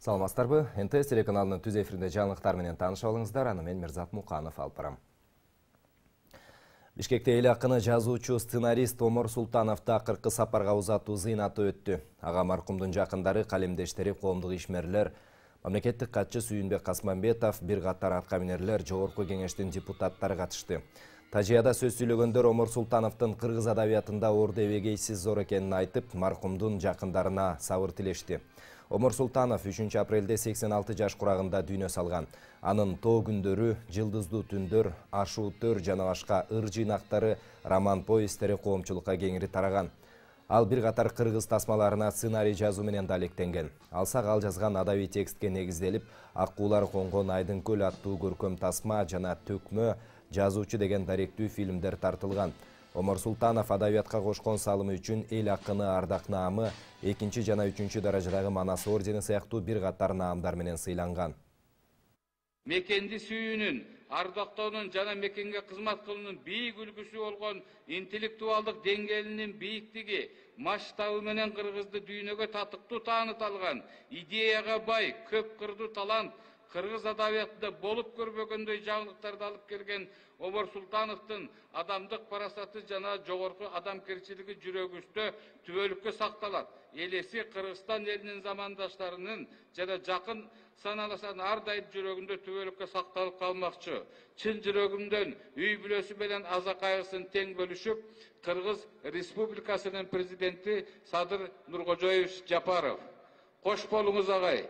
Саламатсыздарбы? НТС телеканалынын түз эфиринде жаңылыктар менен тааныша алыңыздар. Аны мен Мирзат Муканов алып барам. Бишкекте эл акыны жазуучу сценарист Омар Султанов такыркы сапарга узатуу зыйнаты өттү. Ага маркумдун жакындары, калемдештери, коомдук ишмерлер, мамлекеттик катчы Сүйүнбек Касманбетов, бир катар аткаминерлер, жогорку кеңештин депутаттары катышты. Тажияда сөз сүйлөгөндөр Омар Султановдун кыргыз адабиятында орду эбегейсиз зор экенин айтып, маркумдун жакындарына сабыр тилешти. Омар Султанов 3 апрелде 86 жаш курагында дүйнө салган. Анын Тоо күндөрү, Жылдыздуу түндөр, Ашуу төр жана башка ыр жыйнактары, роман повесттери коомчулукка кеңири тараган. Ал бир катар кыргыз тасмаларына сценарий жазуу менен да алектенген. Алсак ал жазган адабий текстке негизделип, Аккуулар конгон Айдын көл аттуу көркөм тасма жана Төкмө жазуучу деген даректүү фильмдер тартылган. Омар Султанов адабиятка кошкон салымы үчүн эл акыны ардак наамы, 2 жана 3 даражадагы Манас ордени сыяктуу бир катар наамдар менен сыйланган. Мекенди сүйүүнүн, ардактоонун жана мекенге кызмат кылуунун бийик үлгүсү болгон интеллектуалдык деңгээлинин бийиктиги, масштабы менен кыргызды дүйнөгө татыктуу тааныта алган, идеяга бай, көп кырдуу талант, кыргыз адабиятында болуп көрбөгөндөй жаңылыктарды алып келген Омар Султановдун адамдык парасаты жана жогорку адамгерчилиги жүрөгүбүздө түбөлүккө сакталат. Элеси Кыргызстан элинин замандаштарынын жана жакын саналасан ар дайым жүрөгүндө түбөлүккө сакталып калмакчы. Чын жүрөгүмдөн үй бүлөсү менен аза кайгысын тең бөлүшүп, Кыргыз Республикасынын президенти Садыр Нуркожоевич Жапаров. Кош болуңуз агай.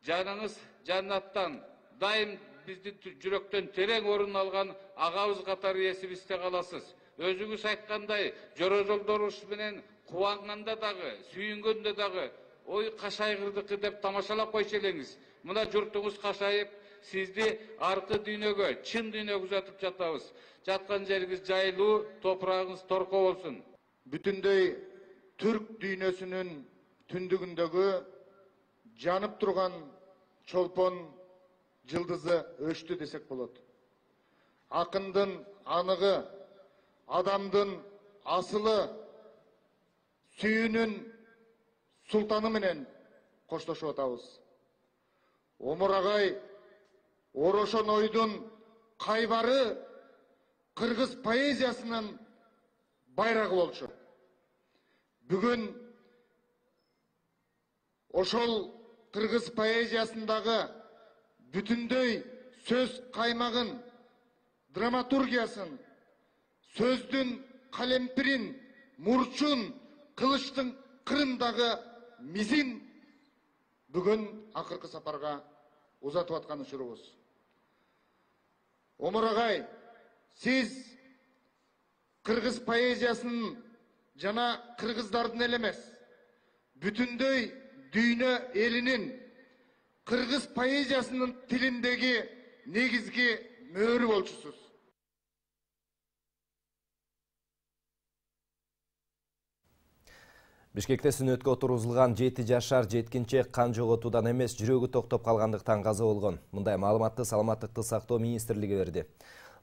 Жаныңыз жаннаттан дайым биздин жүрөктөн терең орун алган агабыз катары эсибизде каласыз. Өзүңүз айткандай, жорожолдоруш менен кубанганда дагы, сүйүнгөндө дагы ой кашайгырдыкы деп тамашалап койчу элеңиз. Мына журтуңуз кашайып, сизди аркы дүйнөгө, чын дүйнөгө узатып жатабыз. Жаткан жериңиз жайлуу, топурагыңыз торко болсун. Бүтүндөй түрк дүйнөсүнүн түндүгүндөгү жанып турган чолпон жылдызы өчтү десек болот. Акындын аныгы, адамдын асылы, сүйүүнүн султаны менен коштошуп атабыз. Омар агай Орошон ойдун кайбары кыргыз поэзиясынын байрагы болчу. Бүгүн ошол кыргыз поэзиясындагы бүтүндөй сөз каймагын, драматургиясын, сөздүн калемпирин, мурчун, кылычтын кырындагы мизин бүгүн акыркы сапарга узатып аткан учурубуз. Омар агай, сиз кыргыз поэзиясынын жана кыргыздардын эле эмес, бүтүндөй дүйнө элинин кыргыз поэзиясынын тилиндеги негизги мөөрү болчусуз. Бишкекте сүнөткө отургузулган 7 жашар жеткинчек кан жоготуудан эмес, жүрөгү токтоп калгандыктан каза болгон. Мындай маалыматты Саламаттыкты сактоо министрлиги берди.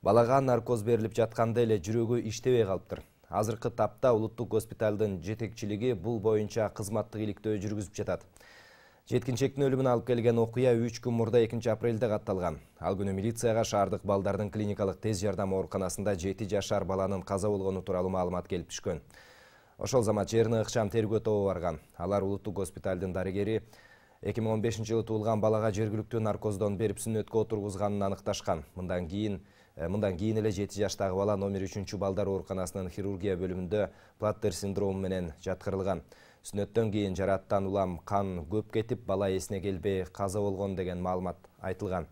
Балага наркоз берилип жатканда эле жүрөгү иштебей калыптыр. Азыркы тапта улуттук госпиталдын жетекчилиги бул боюнча кызматтык иликтөө жүргүзүп жатат. Жеткинчектин өлүмүнө алып келген окуя 3 күн мурда 2 апрелде катталган. Ал күнү милицияга шаардык балдардын клиникалык тез жардам ооруканасында 7 жашар баланын каза болгону тууралуу маалымат келип түшкөн. Ошол замат жерине ыкчам тергөө тобу барган. Алар улуттук госпиталдын дарыгери 2015-жылы туулган балага жергиликтүү наркоздон берип сүнөткө отургузганын аныкташкан. Мындан кийин эле 7 жаштагы бала номер 3 балдар ооруканасынын хирургия бөлүмүндө Платтер синдрому менен жаткырылган. Сүнөттөн кийин жараттан улам кан көп кетип, бала эсине келбей каза болгон деген маалымат айтылган.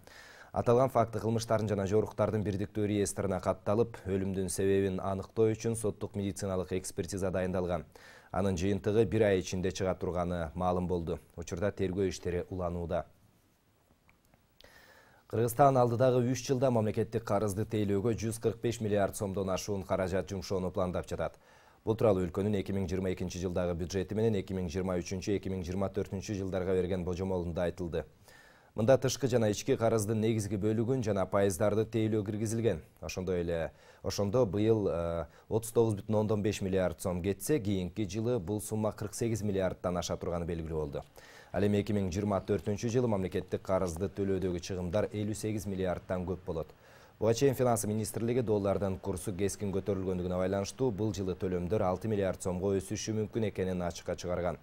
Аталган факты кылмыштардын жана жоруктардын бирдиктүү реестрине катталып, өлүмдүн себебин аныктоо үчүн соттук медициналык экспертиза дайындалган. Анын жыйынтыгы 1 ай ичинде чыга турганы маалым болду. Учурда тергөө иштери уланууда. Кыргызстан алдыдагы 3 жылда мамлекеттик карызды тейлөөгө 145 миллиард сомдон ашуун каражат жумшоону пландап жатат. Бул тууралуу өлкөнүн 2022 жылдагы бюджети менен 2023-2024 жылдарга берген божомолунда айтылды. Мында тышкы жана ички карыздын негизги бөлүгүн жана пайыздарды тейлөө киргизилген. Ошондо быйыл 39,5 миллиард сом кетсе, кийинки жылы бул сумма 48 миллиардтан аша турганы белгилүү болду. Ал эми 2024-жылы мамлекеттик карызды төлөөдөгү чыгымдар 58 миллиардтан көп болот. Буга чейин Финансы министрлиги доллардын курсу кескин көтөрүлгөндүгүнө байланыштуу бул жылы төлөмдөр 6 миллиард сомго өсүшү мүмкүн экенин ачыкка чыгарган.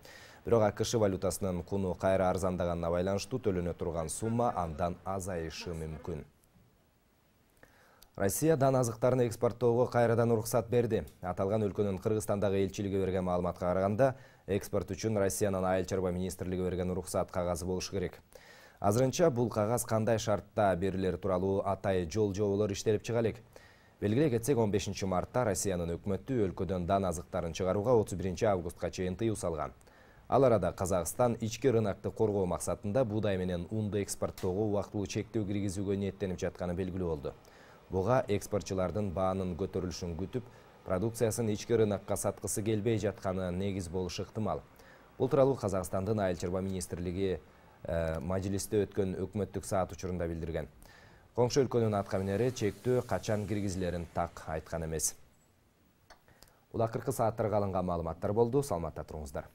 Бирок АКШ валютасынын куну кайра арзандаганына байланыштуу төлөнө турган сумма андан азайышы мүмкүн. Россия дан азыктарын экспорттоого кайрадан уруксат берди. Аталган өлкөнүн Кыргызстандагы элчилиги берген маалыматка караганда, экспорт үчүн Россиянын Айыл чарба министрлиги берген уруксат кагазы болушу керек. Азырынча бул кагаз кандай шартта берилери тууралуу атайы жол жоболор иштелип чыга элек. Белгилей кетсек, 15 мартта Россиянын өкмөтү өлкөдөн дан азыктарын чыгарууга 31 августка чейин тыюу салган. Ал арада Казакстан ички рынокты коргоо максатында буудай менен унду экспорттоого убактылуу чектөө киргизүүгө ниеттенип жатканы белгилүү болду. Буга экспортчулардын баанын көтөрүлүшүн күтүп, продукциясын ички рынокко саткысы келбей жатканы негиз болушу ыктымал. Бул тууралуу Казакстандын Айыл чарба министрлиги мажлисте өткөн өкмөттүк саат учурунда билдирген. Коңшу өлкөнүн аткаминери чектөө качан киргизилерин так айткан эмес. Бул акыркы сааттарга алынган маалыматтар болду. Саламатта туруңуздар.